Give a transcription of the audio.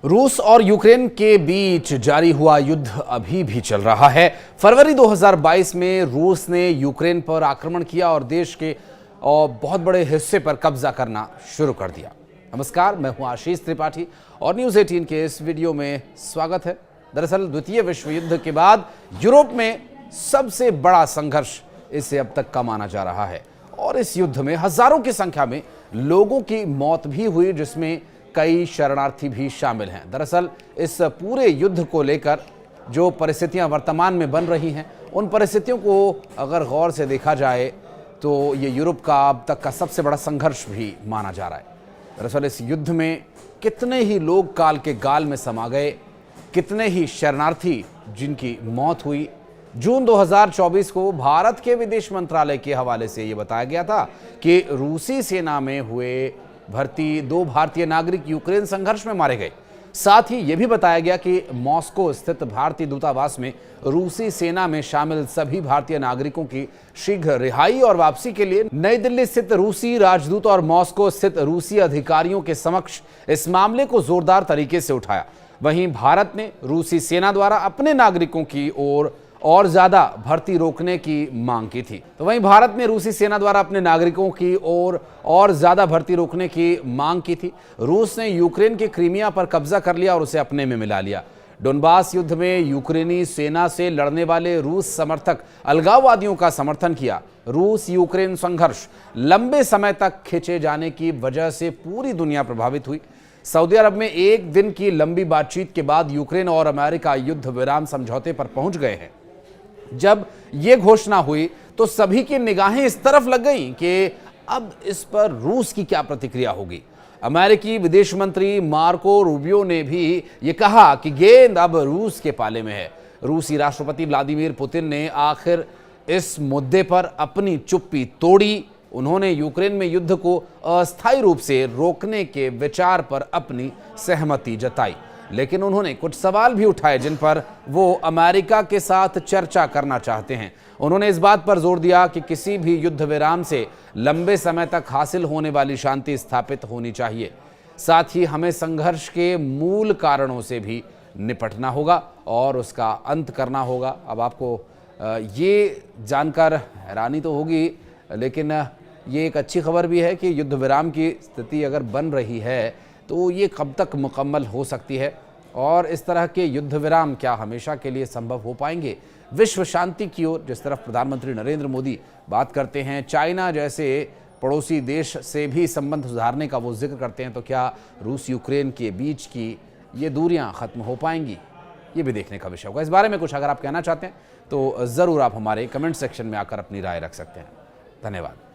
रूस और यूक्रेन के बीच जारी हुआ युद्ध अभी भी चल रहा है। फरवरी 2022 में रूस ने यूक्रेन पर आक्रमण किया और देश के बहुत बड़े हिस्से पर कब्जा करना शुरू कर दिया। नमस्कार, मैं हूं आशीष त्रिपाठी और न्यूज़ 18 के इस वीडियो में स्वागत है। दरअसल द्वितीय विश्व युद्ध के बाद यूरोप में सबसे बड़ा संघर्ष इसे अब तक का माना जा रहा है और इस युद्ध में हजारों की संख्या में लोगों की मौत भी हुई, जिसमें कई शरणार्थी भी शामिल हैं। दरअसल इस पूरे युद्ध को लेकर जो परिस्थितियां वर्तमान में बन रही हैं, उन परिस्थितियों को अगर गौर से देखा जाए तो ये यूरोप का अब तक का सबसे बड़ा संघर्ष भी माना जा रहा है। दरअसल इस युद्ध में कितने ही लोग काल के गाल में समा गए, कितने ही शरणार्थी जिनकी मौत हुई। जून 2024 को भारत के विदेश मंत्रालय के हवाले से ये बताया गया था कि रूसी सेना में हुए भर्ती 2 भारतीय नागरिक यूक्रेन संघर्ष में मारे गए। साथ ही यह भी बताया गया कि मॉस्को स्थित भारतीय दूतावास में रूसी सेना में शामिल सभी भारतीय नागरिकों की शीघ्र रिहाई और वापसी के लिए नई दिल्ली स्थित रूसी राजदूत और मॉस्को स्थित रूसी अधिकारियों के समक्ष इस मामले को जोरदार तरीके से उठाया। वहीं भारत ने रूसी सेना द्वारा अपने नागरिकों की ओर और ज्यादा भर्ती रोकने की मांग की थी। तो वहीं भारत ने रूसी सेना द्वारा अपने नागरिकों की ओर और ज्यादा भर्ती रोकने की मांग की थी। रूस ने यूक्रेन के क्रीमिया पर कब्जा कर लिया और उसे अपने में मिला लिया। डोनबास युद्ध में यूक्रेनी सेना से लड़ने वाले रूस समर्थक अलगाववादियों का समर्थन किया। रूस यूक्रेन संघर्ष लंबे समय तक खिंचे जाने की वजह से पूरी दुनिया प्रभावित हुई। सऊदी अरब में एक दिन की लंबी बातचीत के बाद यूक्रेन और अमेरिका युद्ध विराम समझौते पर पहुंच गए हैं। जब यह घोषणा हुई तो सभी की निगाहें इस तरफ लग गईं कि अब इस पर रूस की क्या प्रतिक्रिया होगी। अमेरिकी विदेश मंत्री मार्को रूबियो ने भी यह कहा कि गेंद अब रूस के पाले में है। रूसी राष्ट्रपति व्लादिमीर पुतिन ने आखिर इस मुद्दे पर अपनी चुप्पी तोड़ी। उन्होंने यूक्रेन में युद्ध को अस्थायी रूप से रोकने के विचार पर अपनी सहमति जताई, लेकिन उन्होंने कुछ सवाल भी उठाए जिन पर वो अमेरिका के साथ चर्चा करना चाहते हैं। उन्होंने इस बात पर जोर दिया कि किसी भी युद्ध विराम से लंबे समय तक हासिल होने वाली शांति स्थापित होनी चाहिए। साथ ही हमें संघर्ष के मूल कारणों से भी निपटना होगा और उसका अंत करना होगा। अब आपको ये जानकर हैरानी तो होगी, लेकिन ये एक अच्छी खबर भी है कि युद्ध विराम की स्थिति अगर बन रही है तो ये कब तक मुकम्मल हो सकती है और इस तरह के युद्ध विराम क्या हमेशा के लिए संभव हो पाएंगे। विश्व शांति की ओर जिस तरफ प्रधानमंत्री नरेंद्र मोदी बात करते हैं, चाइना जैसे पड़ोसी देश से भी संबंध सुधारने का वो जिक्र करते हैं, तो क्या रूस यूक्रेन के बीच की ये दूरियां खत्म हो पाएंगी, ये भी देखने का विषय होगा। इस बारे में कुछ अगर आप कहना चाहते हैं तो ज़रूर आप हमारे कमेंट सेक्शन में आकर अपनी राय रख सकते हैं। धन्यवाद।